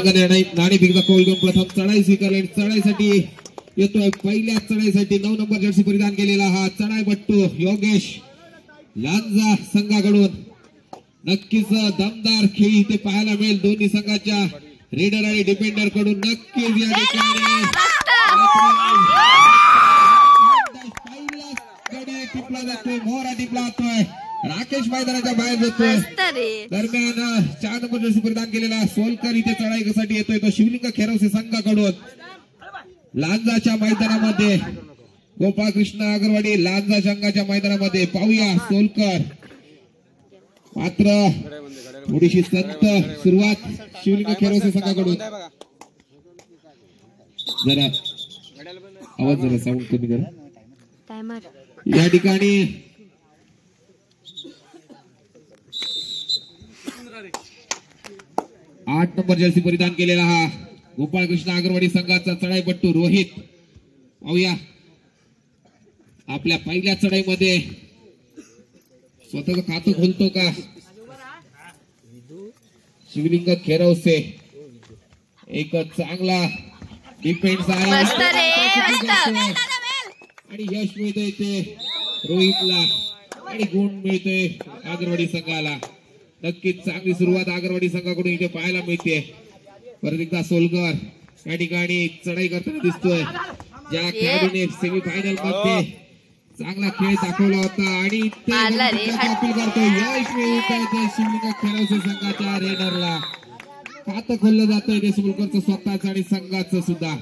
नाणेफेक दाखवून प्रथम चढाई स्वीकारली. चढाईसाठी येतोय पहिल्या चढाईसाठी 9 नंबर जर्सी परिधान केलेला हा चढाईपट्टू योगेश लांजा संघाकडून. नक्कीच दमदार खेळ इथे पाहायला मिळेल दोन्ही संघाच्या रेडर आणि डिफेंडर कडून. नक्कीच या ठिकाणी टिपला जातोय, मोहरा टिपला जातोय, राकेश मैदानाच्या बाहेर जातोय. दरम्यान 4 नंबर जर्सी परिधान केलेला सोलकर इथे चढाईसाठी येतोय तो शिवलिंग खेरवसे संघाकडून. लांजाच्या मैदानामध्ये गोपाळकृष्ण अगरवाडी लांजा संघाच्या मैदानामध्ये पाहूया सोलकर. मात्र थोडीशी संत सुरुवात शिवलिंग खेरवसे संघाकडून. जरा आवाज जरा साऊंड कमी करा. या ठिकाणी 8 नंबर जर्सी परिधान केलेला हा गोपाळकृष्ण अगरवाडी संघाचा चढाईपट्टू रोहित. पाहूया आपल्या पहिल्या चढाईमध्ये स्वतःच खातं खोलतो का शिवलिंग खेरवसे. एक चांगला डिफेन्स आहे आणि यश मिळतंय ते रोहितला आणि गुण मिळतोय अगरवाडी संघाला. नक्कीच चांगली सुरुवात अगरवाडी संघाकडून इथे पाहायला मिळते. परत एकदा सोलकर या ठिकाणी चढाई करताना दिसतोय. ज्या खेळाडूने सेमीफायनल मध्ये चांगला खेळ दाखवला होता आणि अपील करतोय यश मिळतंय शिवलिंग खेरवसे संघाच्या रेडरला. खातं खोललं जातंय ते सोलकरचं स्वतःच आणि संघाचं सुद्धा.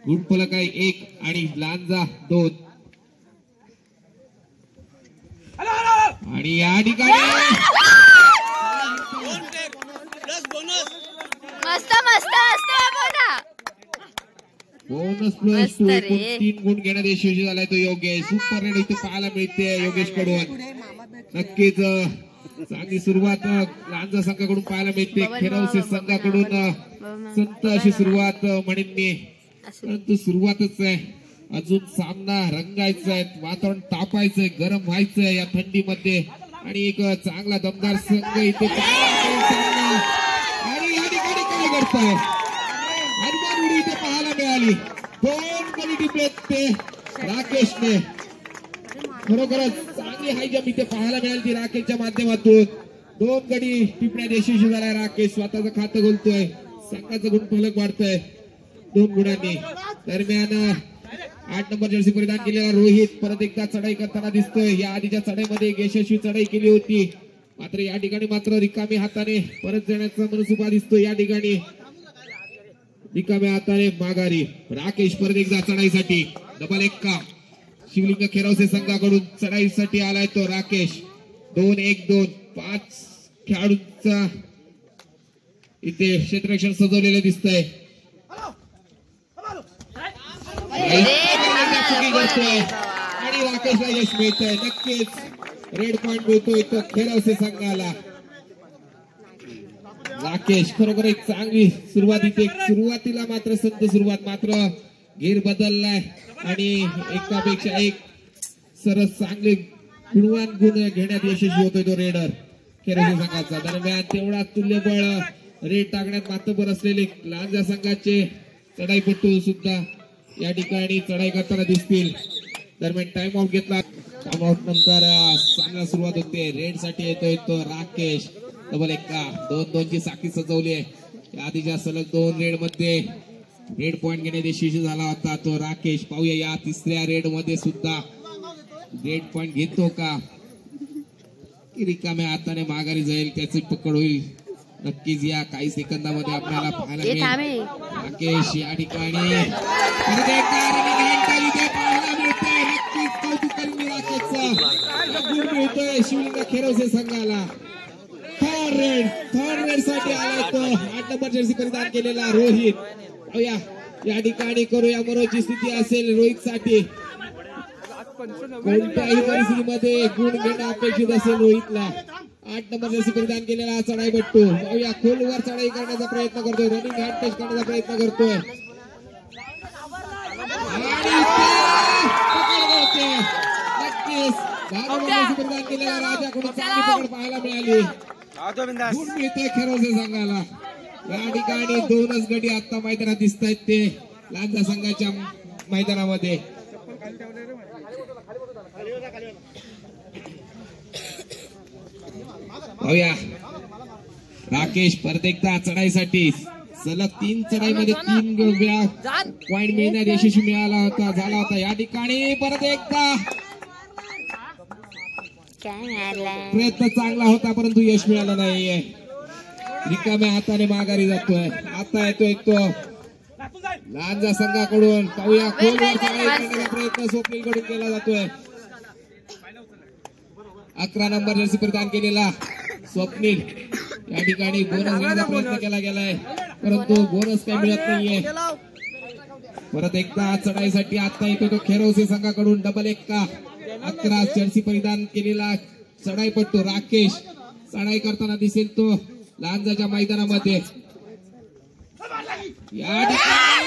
गुणफलक आहे 1 आणि लांजा 2. आणि या ठिकाणी बोनस प्लस 2 3 गुण घेण्यात यशस्वी झालाय तो योगेश. सुपर रेड इथे पाहायला मिळते योगेश कडून. नक्कीच चांगली सुरुवात लांजा संघाकडून पाहायला मिळते. खेरवसे संघाकडून संत अशी सुरुवात म्हणेन मी, परंतु सुरुवातच आहे. अजून सामना रंगायचा आहे, वातावरण तापायचंय, गरम व्हायचंय या थंडीमध्ये. आणि एक चांगला दमदार संघ इथे आणि या ठिकाणी काय करताय हनुमान उडी इथे पाहायला मिळाली. 2 गडी टिपलेत ते राकेशने. खरोखरच चांगली हायजम्प इथे पाहायला मिळाली ती राकेशच्या माध्यमातून. 2 गडी टिपण्यात यशस्वी झालाय राकेश. स्वतःचं खातं खोलतोय, संघाचं गुणफलक वाढतंय 2 गुणांनी. दरम्यान 8 नंबर जर्सी परिधान केलेला रोहित परत एकदा चढाई करताना दिसतोय. या आधीच्या चढाईमध्ये एक यशस्वी चढाई केली होती, मात्र या ठिकाणी मात्र रिकामी हाताने परत जाण्याचा मनसुबा दिसतोय. या ठिकाणी रिकाम्या हाताने माघारी. राकेश परत एकदा चढाईसाठी डबल 1 का शिवलिंग खेरवसे संघाकडून चढाईसाठी आलाय तो राकेश. 2-1-2 5 खेळाडूंचा इथे क्षेत्ररक्षण सजवलेलं दिसतंय. आणि राकेशला यश मिळतंय. नक्कीच रेड पॉइंट मिळतोय तो खेरवसे संघाला. राकेश खरोखर एक चांगली सुरुवात इथे. सुरुवातीला मात्र संत सुरुवात, मात्र घेर बदललाय आणि एकापेक्षा एक सरस चांगले गुणवान गुण घेण्यात यशस्वी होतोय तो रेडर खेरवसे संघाचा. दरम्यान तेवढा तुल्यबळ रेड टाकण्यात मातबर असलेले लांजा संघाचे चढाईपट्टू सुद्धा या ठिकाणी चढाई करताना दिसतील. दरम्यान टाइम आउट घेतला. टाइम आउट नंतर सामना सुरुवात होते. रेड साठी येतोय तो राकेश. डबल 1 का 2-2 ची साखळी सजवली आहे. आधीच्या सलग 2 रेड मध्ये रेड पॉइंट घेण्यात यशस्वी झाला होता तो राकेश. पाहूया या तिसऱ्या रेड मध्ये सुद्धा रेड पॉइंट घेतो का. रिकाम्या हाताने माघारी जाईल, त्याची पकड होईल. नक्कीच या काही सेकंदामध्ये आपल्याला पाहायला मिळेल. राकेश या ठिकाणी नक्कीच कौतुक करून राकेशचा गुण मिळतोय शिवलिंग खेरवसे संघाला. थर्ड रेड साठी आलाय तो 8 नंबर जर्सी परिधान केलेला रोहित. पाहूया या ठिकाणी करूया मरोची स्थिती असेल रोहित साठी. कोणत्याही परिस्थितीमध्ये गुण घेणं अपेक्षित असेल रोहितला. 8 नंबर जर्सी परिधान केलेला चढाईपट्टू. पाहूया खोलवर चढाई करण्याचा प्रयत्न करतोय, रनिंग हँड टच करण्याचा प्रयत्न करतोय. नक्कीच 12 नंबर जर्सी परिधान केलेला राजाकडून चांगली पकड पाहायला मिळाली. गुण मिळतोय खेरवसे संघाला. या ठिकाणी दोनच गडी आता मैदानात दिसत आहेत ते लांजा संघाच्या मैदानामध्ये. पाहूया राकेश परत एकदा चढाईसाठी सलग 3 चढाईमध्ये 3 वेळा पॉइंट मिळण्यात यशस्वी झाला होता. या ठिकाणी परत एकदा प्रयत्न चांगला होता परंतु यश मिळालं नाहीये. रिकाम्या हाताने माघारी जातोय. आता येतोय तो लांजा संघाकडून. पाहूया खोलवर चढाई करण्याचा प्रयत्न स्वप्नील कडून केला जातोय. 11 नंबर जर्सी परिधान केलेला स्वप्नील या ठिकाणी बोनस घेण्याचा प्रयत्न केला गेलाय परंतु बोनस काही मिळत नाहीये. परत एकदा चढाईसाठी आता येतो तो खेरवसे संघाकडून डबल 11 जर्सी परिधान केलेला चढाईपट्टू राकेश चढाई करताना दिसेल तो लांजाच्या मैदानामध्ये. या ठिकाणी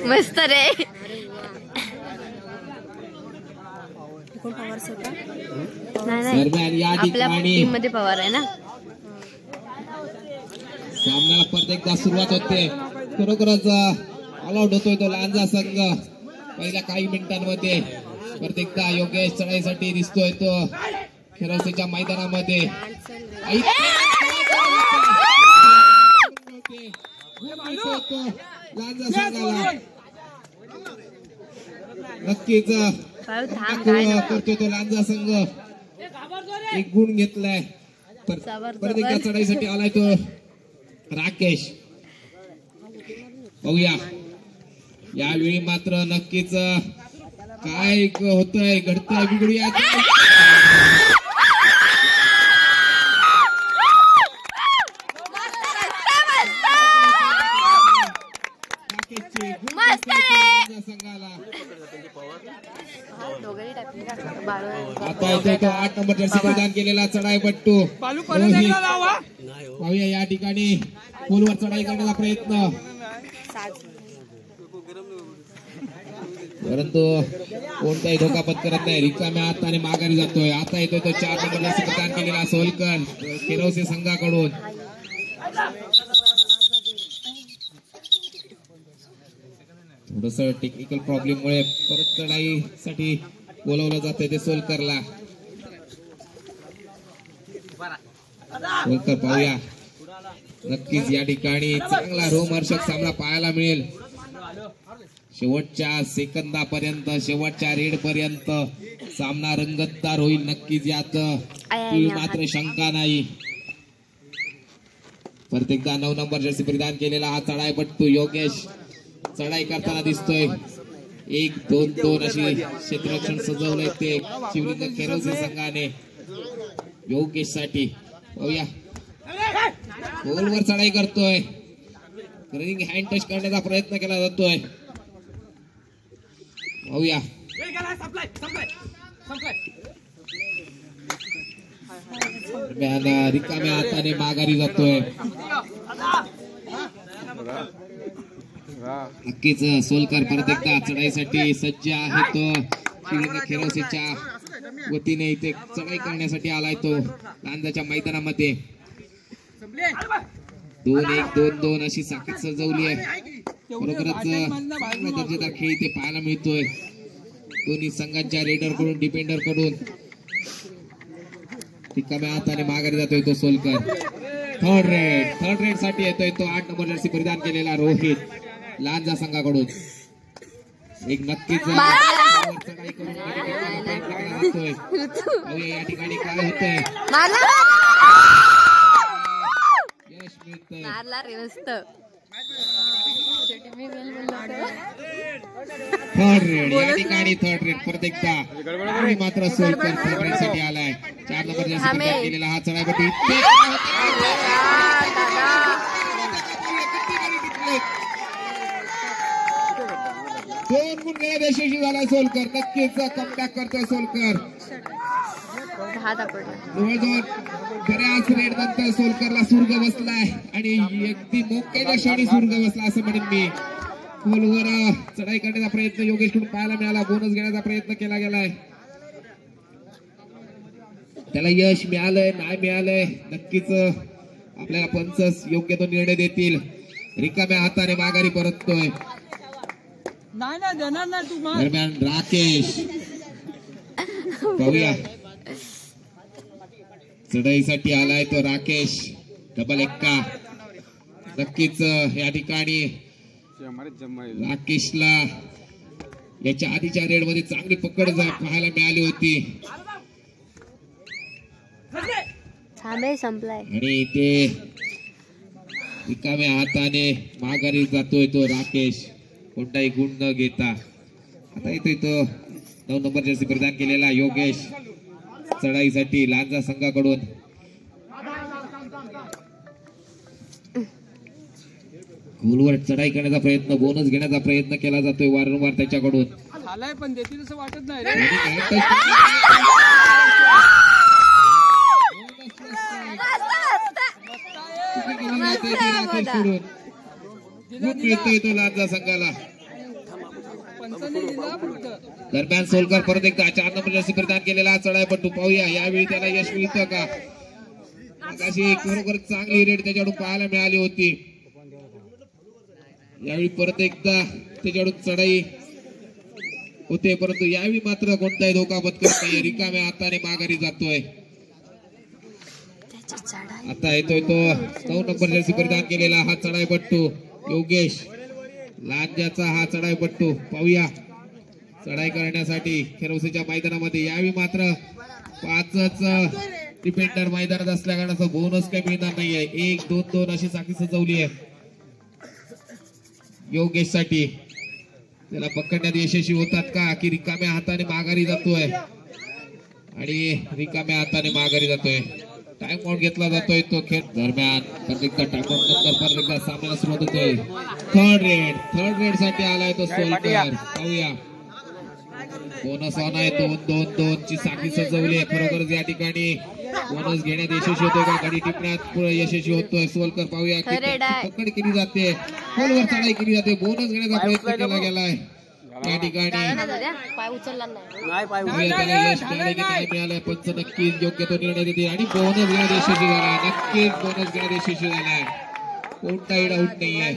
मस्त रे. दरम्यान या ठिकाणी टीम मध्ये पवार आहे ना. सामन्याला परत एकदा सुरुवात होते. खरोखरच ऑल आउट होतोय तो लांजा संघ पहिल्या काही मिनिटांमध्ये. परत एकदा योगेश चढाईसाठी दिसतोय तो खेरवसेच्या मैदानामध्ये. लांजा संघाला नक्कीच करतोय तो लांजा संघ. एक गुण घेतलाय. परत एकदा चढाईसाठी आलाय तो राकेश. पाहूया यावेळी मात्र नक्कीच काय होतंय घडतंय बिघडूया. आता येतोय तो 8 नंबर जर्सी परिधान केलेला चढाईपट्टू रोहित. पाहूया या ठिकाणी पूलवर चढाई करण्याचा प्रयत्न परंतु कोणताही धोका पत्करत नाही. रिकाम्या हाताने माघारी जातोय. आता येतोय तो 4 नंबर जर्सी परिधान केलेला सोलकर खेरवसे संघाकडून. थोडस टेक्निकल प्रॉब्लेम मुळे परत चढाईसाठी बोलवलं जातंय ते सोलकरला. सोलकर पाहूया नक्कीच या ठिकाणी चांगला रोमहर्षक सामना पाहायला मिळेल. शेवटच्या सेकंदापर्यंत शेवटच्या रेड पर्यंत सामना रंगतदार होईल नक्कीच यात मात्र शंका नाही. परत एकदा 9 नंबर जर्सी परिधान केलेला हा चढाईपट्टू योगेश चढाई करताना दिसतोय. 1-2-2 अशी क्षेत्ररक्षण सजवलंय ते शिवलिंग खेरवसे संघाने योगेश साठी. पाहूया गोलवर चढाई करतोय. रनिंग हँड टच करण्याचा प्रयत्न केला जातोय. पाहूया रिकाम्या हाताने माघारी जातोय. नक्कीच सोलकर परत एकदा चढाईसाठी सज्ज आहे तो शिवलिंग खेरवसेच्या वतीने इथे चढाई करण्यासाठी आलाय तो लांजाच्या मैदानामध्ये. 2-1-2-2 अशी साखळी सजवली आहे. बरोबरच चांगला दर्जेदार खेळ इथे पाहायला मिळतोय दोन्ही संघांच्या रेडर कडून डिफेंडर कडून. रिकाम्या हाताने माघारी जातोय तो सोलकर. थर्ड रेड साठी येतोय तो 8 नंबर जर्सी परिधान केलेला रोहित लांजा संघाकडून. एक नक्कीच चढाई करून या ठिकाणी काय होतंय यश मिळतंय. थर्ड रेड या ठिकाणी परत एकदा मात्र सोलकर थर्ड रेड साठी आलाय. 4 नंबर जर्सी परिधान केलेला हा चढाईपट्टू. 2 गुण घेण्यात यशस्वी झालाय सोलकर. नक्कीच कमबॅक करतोय सोलकर. हात आपडला. जवळजवळ बऱ्याच रेड नंतर सोलकरला सुर्ग बसलाय आणि अगदी मोक्याच्या क्षणी सुर्ग बसला असं म्हणेन मी. खोलवर चढाई करण्याचा प्रयत्न योगेश कडून पाहायला मिळाला. बोनस घेण्याचा प्रयत्न केला गेलाय. त्याला यश मिळालंय नाही मिळालंय नक्कीच आपल्याला पंच योग्य तो निर्णय देतील. रिकाम्या हाताने माघारी परततोय. दरम्यान राकेश पाहूया चढाईसाठी आलाय तो राकेश. डबल एक्का. नक्कीच या ठिकाणी राकेशला याच्या आधीच्या रेड मध्ये चांगली पकड पाहायला मिळाली होती संपलाय आणि ते रिकाम्या हाताने माघारी जातोय तो राकेश कोणताही गुण न घेता. आता येतोय तो 9 नंबर जर्सी परिधान केलेला योगेश चढाईसाठी लांजा संघाकडून. गोलवर चढाई करण्याचा प्रयत्न बोनस घेण्याचा प्रयत्न केला जातोय वारंवार त्याच्याकडून. पण देतील असं वाटत नाही तो लांजा संघाला. दरम्यान सोलकर परत एकदा 4 नंबर जर्सी परिधान केलेला चढाईपट्टू पाहूया यावेळी त्याला यश मिळतं का. अशी खरोखर चांगली रेड त्याच्याकडून पाहायला मिळाली होती. यावेळी परत एकदा त्याच्याकडून चढाई होते परंतु यावेळी मात्र कोणताही धोका पत्करत नाही. रिकाम्या हाताने माघारी जातोय. आता येतोय तो 9 नंबर जर्सी परिधान केलेला हा चढाईपट्टू योगेश लांजाचा. हा चढाईपट्टू पाहूया चढाई करण्यासाठी खेरवसेच्या मैदानामध्ये. यावेळी मात्र 5च डिफेंडर मैदानात असल्या कारणाचा बोनस काही मिळणार नाहीये. 1 2 2 अशी साखळी सजवली आहे योगेश साठी. त्याला पकडण्यात यशस्वी होतात का की रिकाम्या हाताने माघारी जातोय आणि रिकाम्या हाताने माघारी जातोय. टाइम आउट घेतला जातोय तो खेळ. दरम्यान प्रत्येकदा टाइम आउट नंतर प्रत्येकदा सामन्याला सुरुवात होते. थर्ड रेड साठी आलाय तो सोलकर. पाहूया बोनस ऑन आहे. 2 2 2 ची साखळी सजवली आहे. खरोखरच या ठिकाणी बोनस घेण्यात यशस्वी होतोय का गाडी टिपण्यात यशस्वी होतोय सोलकर. पाहूया पकड केली जाते खोलवर चढाई केली जाते. बोनस घेण्याचा प्रयत्न केला गेलाय या ठिकाणी. यश मिळाले की नाही मिळालंय पंच नक्कीच योग्य तो निर्णय देते आणि बोनस घेण्यात यशस्वी झालाय. नक्कीच बोनस घेण्यात यशस्वी झालाय. कोणताही डाऊट नाहीये.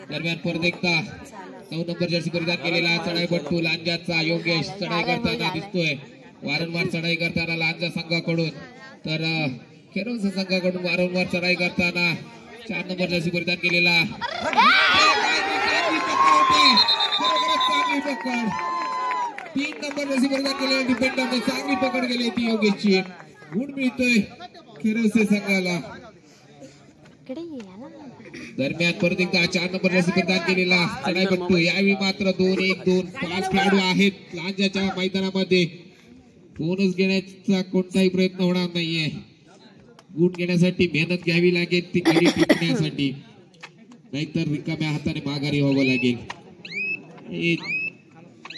दरम्यान परत एकदा 9 नंबर जर्सी परिधान केलेला चढाईपट्टू लांजाचा योगेश चढाई करताना दिसतोय. वारंवार चढाई करताना लांजा संघाकडून तर खेरवसे संघाकडून वारंवार चढाई करताना 4 नंबर जर्सी परिधान केलेला चांगली पकड. 3 नंबर जर्सी परिधान केलेल्या डिफेंडरने चांगली पकड केली ती योगेशची. गुण मिळतोय खेरवसे संघाला. दरम्यान परत एकदा 4 नंबर जर्सी परिधान केलेला चढाईपट्टू. यावेळी मात्र 2 1 2 5 खेळाडू आहेत लांजाच्या मैदानामध्ये. बोनस घेण्याचा कोणताही प्रयत्न होणार नाहीये. गुण घेण्यासाठी मेहनत घ्यावी लागेल ती गाडी टिकण्यासाठी नाहीतर रिकाम्या हाताने माघारी व्हावं लागेल.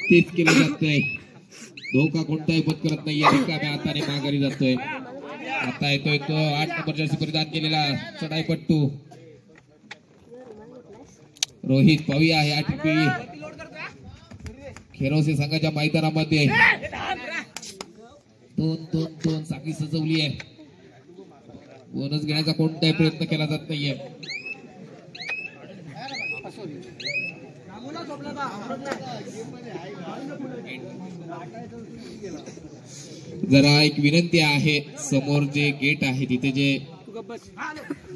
तेच केलं जातंय. धोका कोणताही पत्करत नाहीये. रिकाम्या हाताने माघारी जातोय. आता येतोय तो 8 नंबर जर्सी परिधान केलेला चढाईपट्टू रोहित. पाहूया या ठिकाणी खेरवसे संघाच्या मैदानामध्ये 2 2 2 साखळी सजवली आहे. बोनस घेण्याचा कोणताही प्रयत्न केला जात नाहीये. जरा एक विनंती आहे समोर जे गेट आहे तिथे जे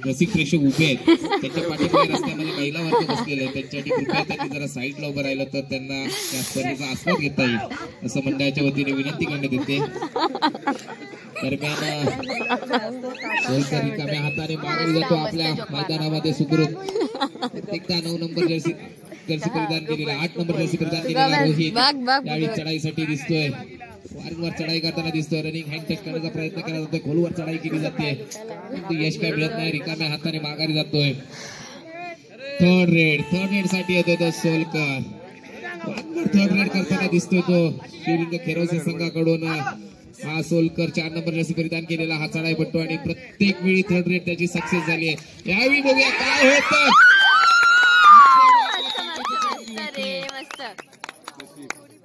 रसिक प्रेक्षक उभे आहेत त्यांच्या पाठीमागे रस्त्यामध्ये महिला वर्ग बसलेले आहेत त्यांच्यासाठी कृपया त्यांनी जरा साईडला उभं राहिलं तर त्यांना त्या स्पर्धेचा आस्वाद घेता येईल असं मंडळाच्या वतीने विनंती करण्यात येते. दरम्यान सोलकर रिकाम्या हाताने माघारी जातो आपल्या मैदानामध्ये सुखरूप. एकदा 9 नंबर जर्सी परिधान केलेला 8 नंबर जर्सी परिधान केलेला रोहित यावेळी चढाईसाठी दिसतोय. वारंवार चढाई करताना दिसतोय. रनिंग हँड टच करण्याचा प्रयत्न केला जातोय. खोलवर चढाई केली जाते यश काय मिळत नाही. रिकाम्या हाताने माघारी जातोय. थर्ड रेड साठी येतोय तो सोलकर. थर्ड रेड करताना दिसतोय तो शिवलिंग खेरवसे संघाकडून हा सोलकर 4 नंबर जर्सी परिधान केलेला हा चढाईपट्टू आणि प्रत्येक वेळी थर्ड रेड त्याची सक्सेस झाली आहे. यावेळी बघूया काय होतं. मस्त रे मस्त.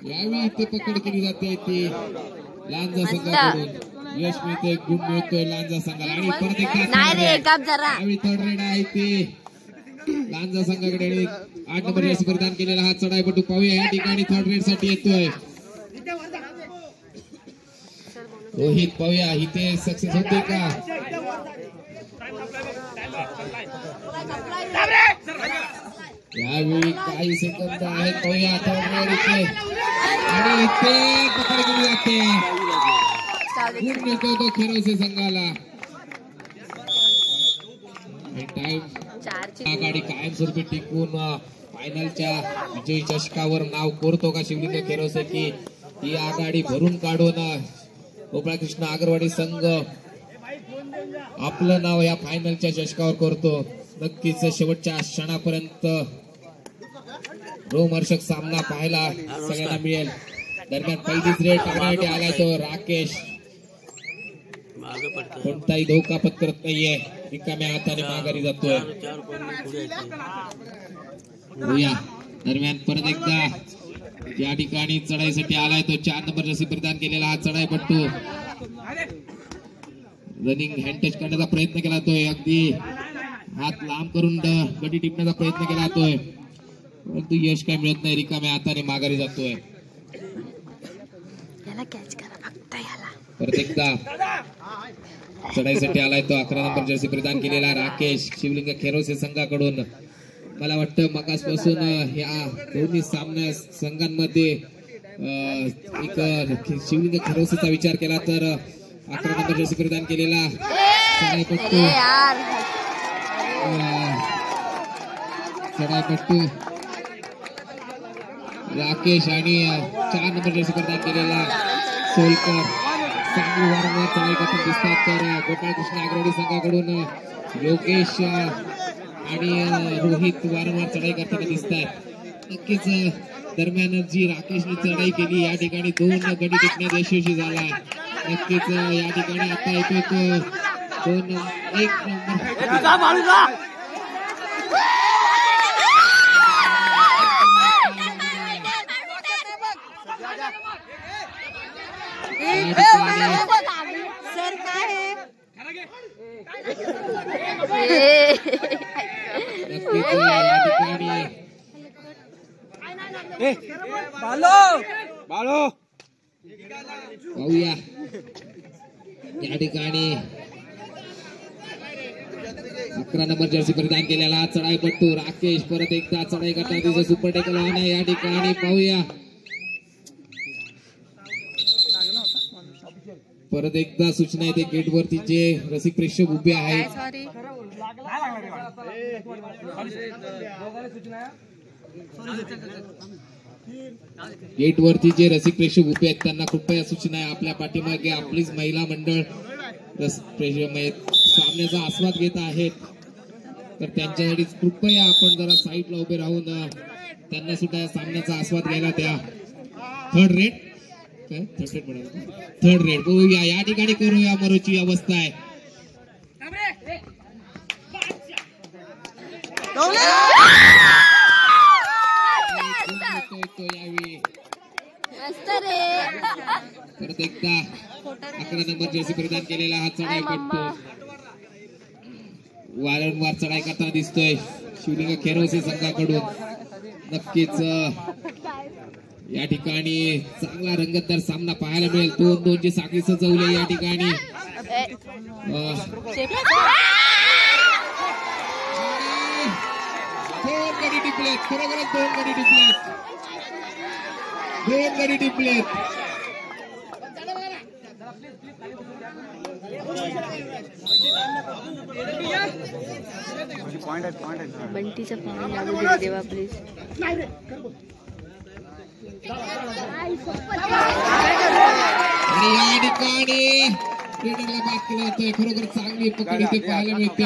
यावेळी इथे पकड केली जाते ती लांजा संघाकडून. यश मिळतोय, गुण मिळतोय लांजा संघाला आणि परत एकदा नाही रे काप जरा. यावेळी थर्ड रेड आहे ते लांजा संघाकडे आणि 8 नंबर जर्सी परिधान केलेला हा चढाईपट्टू पाहूया या ठिकाणी थर्ड रेड साठी येतोय. रोहित पाहूया इथे सक्सेस होते का. यावेळी काही सेकंद आहेत पाहूया थर्ड रेड इथे आणि इथे पकड केली जाते. गुण मिळतो तो खेरोसे संघाला. टाइम आघाडी कायमस्वरूपी टिकून फायनलच्या विजयी चषकावर नाव कोरतो का शिवलिंग खेरोसे की ही आघाडी भरून काढून गोपाळकृष्ण आगरवाडी संघ आपलं नाव या फायनलच्या चषकावर करतो. नक्कीच शेवटच्या क्षणापर्यंत रोमहर्षक सामना पाहायला सगळ्यांना मिळेल. दरम्यान पहिलीच रेड टाकण्यासाठी आलाय तो राकेश. कोणताही धोका पत्करत नाहीये, रिकाम्या हाताने माघारी जातोय. दरम्यान परत एकदा या ठिकाणी चढाईसाठी आलाय तो 4 नंबर जर्सी परिधान केलेला हा चढाईपट्टू. रनिंग हँड टच करण्याचा प्रयत्न केला तोय, अगदी हात लांब करून गडी टिपण्याचा प्रयत्न केला तोय, परंतु यश काय मिळत नाही, रिकाम्या हाताने माघारी जातोय. परत एकदा चढाईसाठी आलाय तो 11 नंबर जर्सी परिधान केलेला राकेश शिवलिंग खेरोसे संघाकडून. मला वाटतं मगासपासून या दोन्ही सामन्या संघांमध्ये एक शिवलिंग खेरोसेचा विचार केला तर 11 नंबर जर्सी परिधान केलेला चढाईपट्टू राकेश आणि 4 नंबर जर्सी परिधान केलेला सोलकर चांगली वारंवार चढाई करताना दिसतात. तर गोपाळकृष्ण आगरवाडी संघाकडून योगेश आणि रोहित वारंवार चढाई करताना दिसतात. नक्कीच दरम्यान जी राकेशने चढाई केली या ठिकाणी 2 गडी टिकण्यात यशस्वी झाला. नक्कीच या ठिकाणी आता येतोय तो 1 नंबर सर काय पाहूया या ठिकाणी 11 नंबर जर्सी परिधान केलेला चढाईपट्टू राकेश परत एकदा चढाई करताना तिचं सुपर टेकल ऑन आहे. या ठिकाणी पाहूया परत एकदा सूचना येते गेट वरती जे रसिक प्रेक्षक उभे आहेत गेट वरती जे रसिक प्रेक्षक उभे आहेत त्यांना कृपया सूचना आहे आपल्या पाठीमागे आपलीच महिला मंडळ सामन्याचा आस्वाद घेत आहेत तर त्यांच्यासाठी कृपया आपण जरा साईडला उभे राहून त्यांना सुद्धा सामन्याचा आस्वाद घ्यायला द्या. थर्ड रेड बघूया या ठिकाणी करूया मरोची अवस्था आहे. परत एकदा 11 नंबर जर्सी परिधान केलेला हा चढाईपट्टू वारंवार चढाई करताना दिसतोय शिवलिंग खेरोसे संघाकडून. नक्कीच या ठिकाणी चांगला रंगतदार सामना पाहायला मिळेल. 2-2 ची साखळी सजवली या ठिकाणी. 2 गडी टिपलेत, खरोखरच 2 गडी टिपलेत, 2 गडी टिपलेत. बंटीचा फोन लागू दे देवा प्लीज. आणि या ठिकाणी क्रीडकला बाद केलं जातोय. खरोखर चांगली पकड इथे पाहायला मिळते.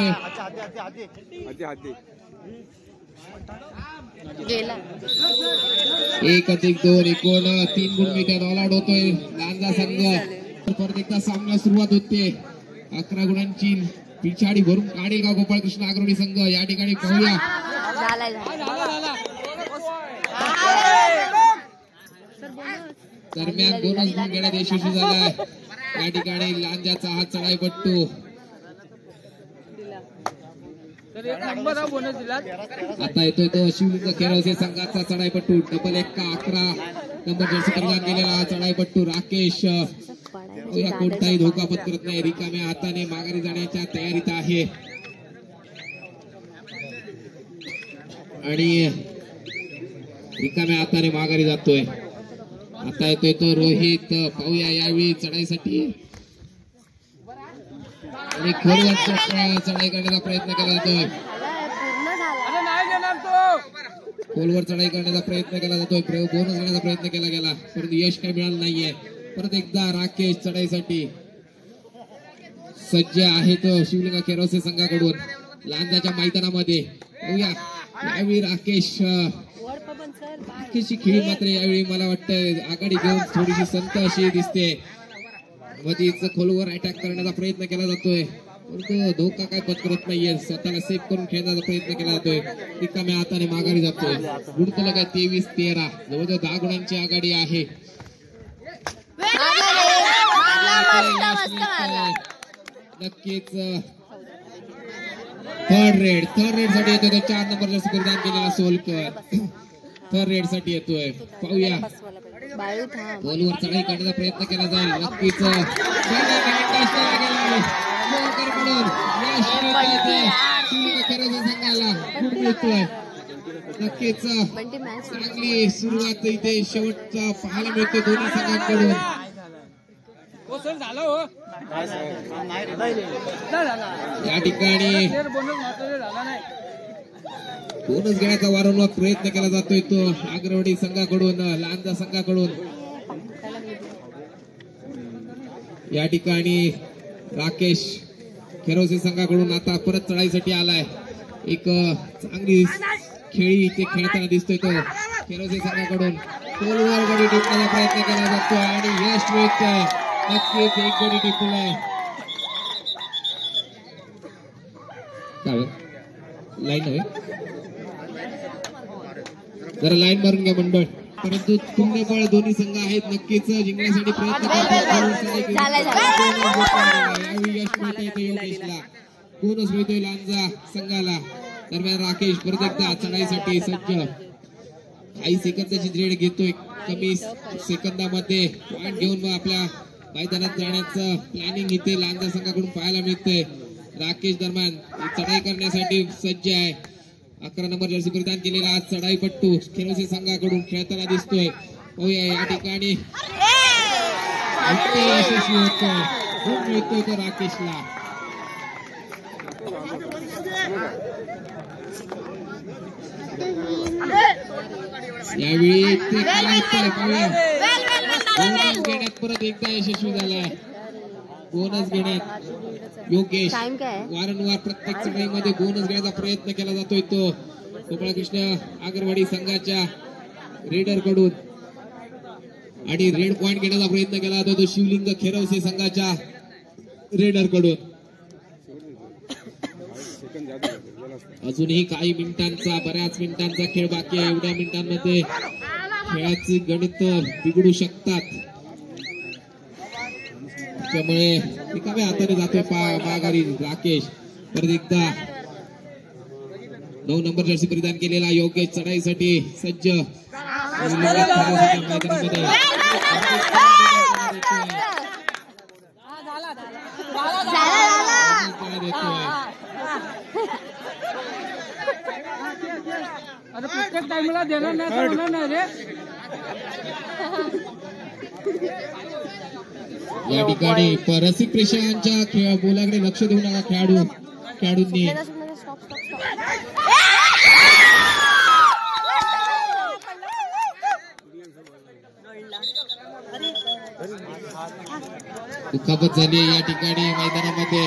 गेला 1+2 एकूण 3 गुण मिळतात. ऑल आउट होतोय लांजा संघ. परत एकदा सामना सुरुवात होते. 11 गुणांची पिछाडी भरून काढेल का गोपाळकृष्ण आगरवाडी संघ या ठिकाणी पाहूया. झालाय दरम्यान बोनस गुण घेण्यात यशस्वी झालाय. या ठिकाणी लांजाचा हा चढाईपट्टू तर एक नंबर हा बोनस दिला. आता येतोय तो शिवलिंग केरवसे संघाचा चढाईपट्टू डबल 11 नंबर जर्सी परिधान केलेला हा चढाईपट्टू राकेश या कोणताही धोका पत्करत नाही. रिकाम्या हाताने माघारी जाण्याच्या तयारीत आहे आणि रिकाम्या हाताने माघारी जातोय. आता येतोय तो रोहित पाहूया यावेळी चढाईसाठी आणि खोलवर चढाई करण्याचा प्रयत्न केला जातोय. अरे नाही देणार तो. खोलवर चढाई करण्याचा प्रयत्न केला जातोय. बोनस घेण्याचा प्रयत्न केला गेला परंतु यश काही मिळालं नाहीये. परत एकदा राकेश चढाईसाठी सज्ज आहे तो शिवलिंग केरोसे संघाकडून लांजाच्या मैदानामध्ये. पाहूया यावेळी राकेशची खेळी मात्र यावेळी मला वाटतं आघाडी घेऊन थोडीशी संत अशी दिसते. मधीच खोलवर अटॅक करण्याचा प्रयत्न केला जातोय परंतु धोका काय पत्करत नाहीये. स्वतःला सेफ करून खेळण्याचा प्रयत्न केला जातोय. रिकाम्या हाताने माघारी जातोय. गुणतलं काय 23-13 जवळजवळ 10 गुणांची आघाडी आहे. नक्कीच थर्ड रेड साठी येतोय तो 4 नंबर जर्सी परिधान केलेला सोलकर थर्ड रेड साठी येतोय. पाहूया बॉलवर चढाई करण्याचा प्रयत्न केला जाईल. नक्कीच संघाला गुण मिळतोय. नक्कीच चांगली सुरुवात इथे शेवटचा पाहायला मिळते दोन्ही संघांकडून. हो सर झालं हो. या ठिकाणी बोनस मात्र झाला नाही. बोनस घेण्याचा वारंवार प्रयत्न केला जातोय तो आगरवाडी संघाकडून लांजा संघाकडून. या ठिकाणी राकेश केरोसे संघाकडून आता परत चढाईसाठी आलाय. एक चांगली खेळी इथे खेळताना दिसतोय तो केरोसे संघाकडून. खोलवर गडी टिपण्याचा प्रयत्न केला जातोय आणि यश मिळतंय. नक्कीच एक गडी टिपलाय. लाईन हवे जरा लाईन मारून घ्या मंडळ. परंतु तुल्यबळ दोन्ही संघ आहेत. नक्कीच जिंकण्यासाठी प्रयत्न करतात. यावेळी यश मिळत येते योगेशला. बोनस मिळतोय लांजा संघाला. दरम्यान राकेश परत एकदा चढाईसाठी सज्ज. काही सेकंदाची ड्रेड घेतोय. कमी सेकंदामध्ये पॉइंट घेऊन आपल्या मैदानात जाण्याचं प्लॅनिंग इथे लांजा संघाकडून पाहायला मिळतंय. राकेश दरम्यान चढाई करण्यासाठी सज्ज आहे. 11 नंबर जर्सी परिधान केलेला आज चढाईपट्टू केरोसे संघाकडून खेळताना दिसतोय. पाहूया या ठिकाणी यशस्वी होतोय. गुण मिळतोय तो राकेशला. यावेळी ते पाहूया बोनस घेण्यात परत एकदा यशस्वी झालाय. बोनस घेण्यात योगेश वारंवार प्रत्येक चढाईमध्ये बोनस घेण्याचा प्रयत्न केला जातोय तो गोपाळकृष्ण आगरवाडी संघाच्या रेडर कडून आणि रेड पॉइंट घेण्याचा प्रयत्न केला जातो तो शिवलिंग खेरवसे संघाच्या रेडर कडून. अजूनही काही मिनिटांचा बऱ्याच मिनिटांचा खेळ बाकी आहे. एवढ्या मिनिटांमध्ये खेळाची गणित बिघडू शकतात. त्यामुळे रिकाम्या हाताने जातोय माघारी राकेश. परत एकदा 9 नंबर जर्सी परिधान केलेला योगेश चढाईसाठी सज्ज. मैदानामध्ये अरे प्रत्येक टाइमला देणार नाही रे. या ठिकाणी रसिक प्रेक्षकांच्या बोलाकडे लक्ष देऊ नका. खेळाडूंनी दुखापत झाली या ठिकाणी मैदानामध्ये.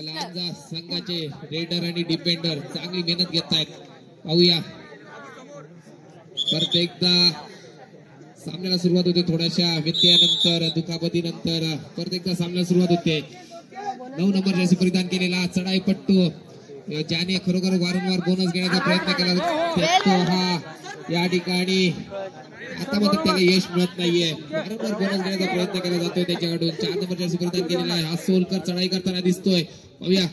लांजा संघाचे रेडर आणि डिफेंडर चांगली मेहनत घेत आहेत. पाहूया परत एकदा सामन्याला सुरुवात होते थोड्याशा व्यत्ययानंतर, दुखापतीनंतर परत एकदा सामन्याला सुरुवात होते. 9 नंबर जर्सी परिधान केलेला चढाईपट्टू ज्याने खरोखर वारंवार बोनस घेण्याचा प्रयत्न केला तो हा या ठिकाणी आता मात्र त्याला यश मिळत नाहीये. वारंवार बोनस घेण्याचा प्रयत्न केला जातोय त्याच्याकडून. 4 नंबर जर्सी परिधान केलेला आहे हा सोलकर चढाई करताना दिसतोय. पाहूया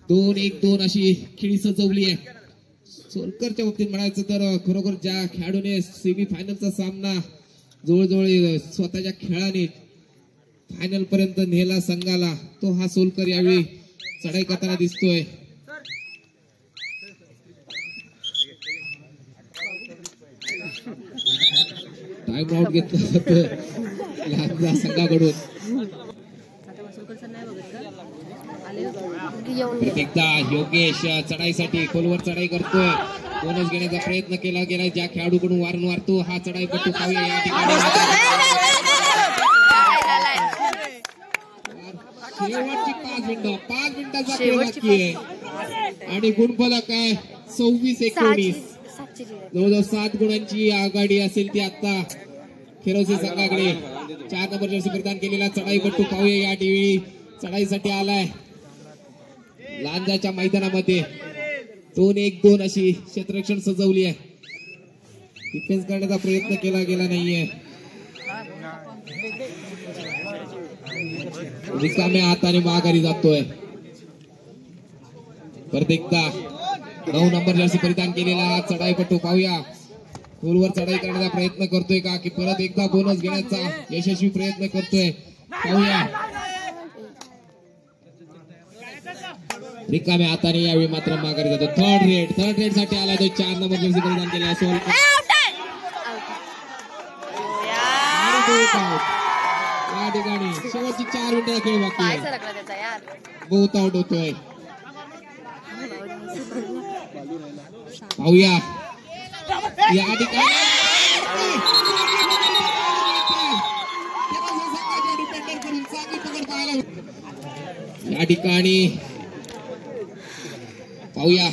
2-1-2 अशी खेळी सजवली आहे. सोलकरच्या बाबतीत म्हणायचं तर खरोखर ज्या खेळाडूने सेमी फायनलचा सामना जवळजवळ स्वतःच्या खेळाने फायनल पर्यंत नेला संघाला, तो हा सोलकर यावेळी चढाई करताना दिसतोय. टाइम आउट घेतला जातो लहानचा संघाकडून. एकदा योगेश चढाईसाठी खोलवर चढाई करतोय. बोनस घेण्याचा प्रयत्न केला गेला ज्या खेळाडूकडून वारंवार तो हा चढाईपट्टू पाहूया या ठिकाणी. शेवटची 5 मिनिटाचा खेळ बाकी आहे आणि गुणफलक आहे 26-19. जवळजवळ 7 गुणांची आघाडी असेल ती आता खेरोसे संघाकडे. 4 नंबर जर्सी परिधान केलेला चढाईपट्टू पाहूया या ठिकाणी चढाईसाठी आलाय लांजाच्या मैदानामध्ये. 2-1-2 अशी क्षेत्ररक्षण सजवली आहे. डिफेन्स करण्याचा प्रयत्न केला गेला नाहीये. रिकाम्या हाताने माघारी जातोय. परत एकदा 9 नंबर जर्सी परिधान केलेला चढाईपट्टू पाहूया खोलवर चढाई करण्याचा प्रयत्न करतोय का की परत एकदा बोनस घेण्याचा यशस्वी प्रयत्न करतोय पाहूया. रिकाम्या हाताने यावेळी मात्र माघारी जातो. थर्ड रेड साठी आला तो 4 नंबर जर्सी परिधान केलेला या ठिकाणी शेवटची 4 मिनिटाचा खेळ बाकी आहे. बहुत आउट होतोय. पाहूया या ठिकाणी या ठिकाणी पाहूया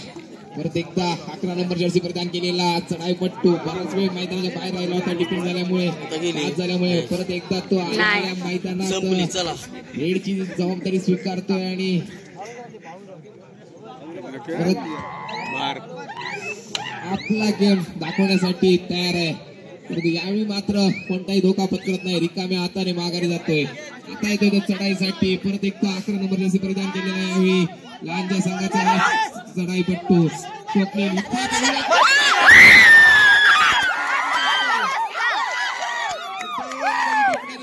परत एकदा 11 नंबर जर्सी परिधान केलेला चढाईपट्टू बराच वेळ मैदानाच्या बाहेर राहिला होता डिफेंड झाल्यामुळे परत एकदा तो आलेल्या मैदानात रेडची जबाबदारी स्वीकारतोय आणि परत आपला गेम दाखवण्यासाठी तयार आहे. परंतु यावेळी मात्र कोणताही धोका पत्करत नाही. रिकाम्या हाताने माघारी जातोय. आता येतोय तो चढाईसाठी परत एकदा 11 नंबर जर्सी परिधान केलेला आहे यावेळी लहानच्या संघाचा चढाईपट्टू स्वप्नील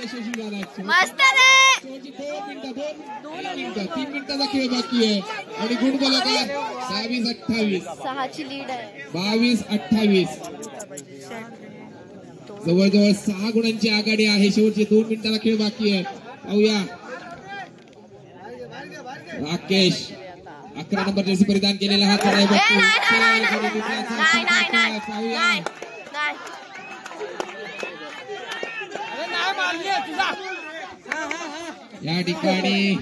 यशस्वी झाला. 3 मिनिटाचा खेळ बाकी आहे आणि गुणफलक 22-28. 6ची लीड आहे. 22-28 जवळजवळ 6 गुणांची आघाडी आहे. शेवटचे 2 मिनिटाला खेळ बाकी आहे. पाहूया राकेश 11 नंबर जर्सी परिधान केलेला हा चढाईपट्टू पाहूया या ठिकाणी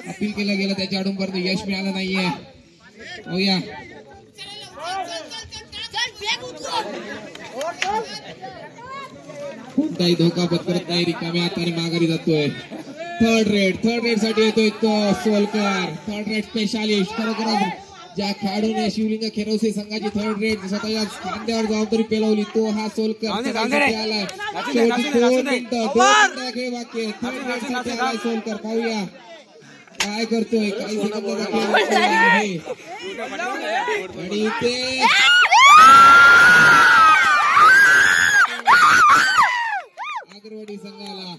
अपील केलं गेलं त्याच्या आडूनपर्यंत यश मिळालं नाहीये. पाहूया कोणताही धोका पत्करत नाही. रिकाम्या हाताने माघारी जातोय. थर्ड रेड साठी येतोय तो सोलकर. थर्ड रेड स्पेशालिस्ट खरोखरच ज्या खेळाडूने शिवलिंग खेरोसे संघाची थर्ड रेड स्वतःच्या खांद्यावर जबाबदारी पेलवली तो हा सोलकर आलाय. शेवटी 2 मिनिटं खेळ बाकी आहे. थर्ड रेड साठी आलाय सोलकर. पाहूया काय करतोय. काही सेकंदाचा खेळ आहे आणि ते आगरवाडी संघाला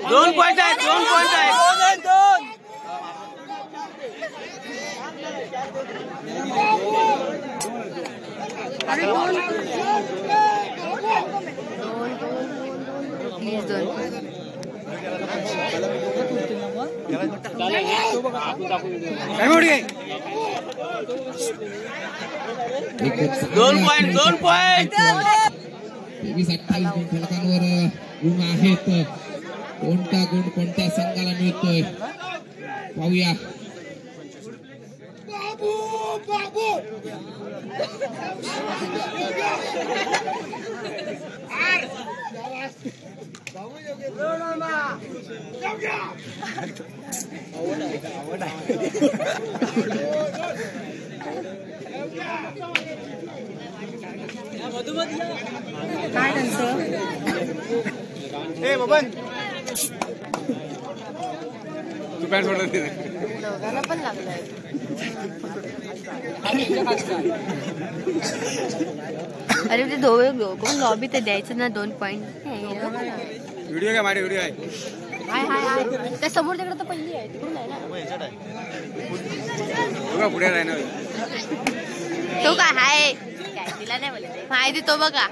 दोन पॉइंट आहेत. प्लीज 2 2 पॉइंट 23-28 गुण फलकांवर गुण आहेत. कोणता गुण कोणत्या संघाला मिळतोय पाहूया. काय त्यांचं तू पॅन्ट सोडत दोघांना पण लागलंय. अरे ते दोघं लॉबी तर द्यायचं ना 2 पॉइंट. व्हिडिओ काय माझे व्हिडिओ आहे. हाय त्या समोर तिकडे तर पहिली आहे तिकडून आहे ना. पुढे राही ना तो काय हाय काय तिला नाही बोलत माहिती तो बघा.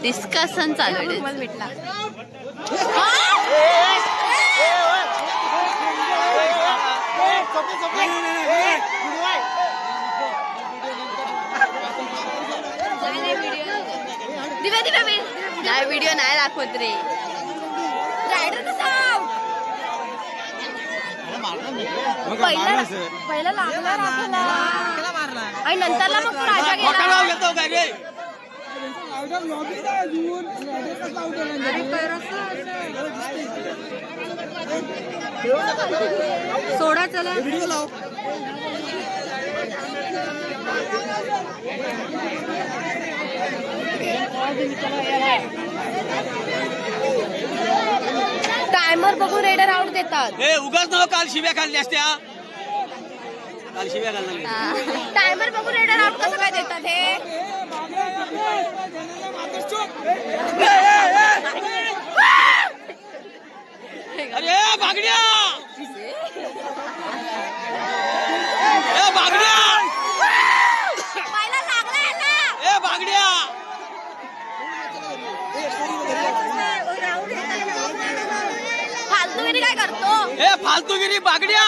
डिस्कशन चालू आहे. मला भेटला नाही व्हिडिओ नाही दाखवत रे. रायडर पहिला लागला आणि नंतरला मग राजा गेला. सोडा चला टायमर बघून रेडर आउट देतात. उगाच न काल शिव्या खाल्ल्या असत्या. काल शिव्या खाल्ल्या टायमर बघून रेडर आउट कसं काय देतात हे. अरे बागड्या बागड्या पहिला लागलाय ना. बागड्या फालतूगिरी काय करतो. फालतूगिरी बागड्या.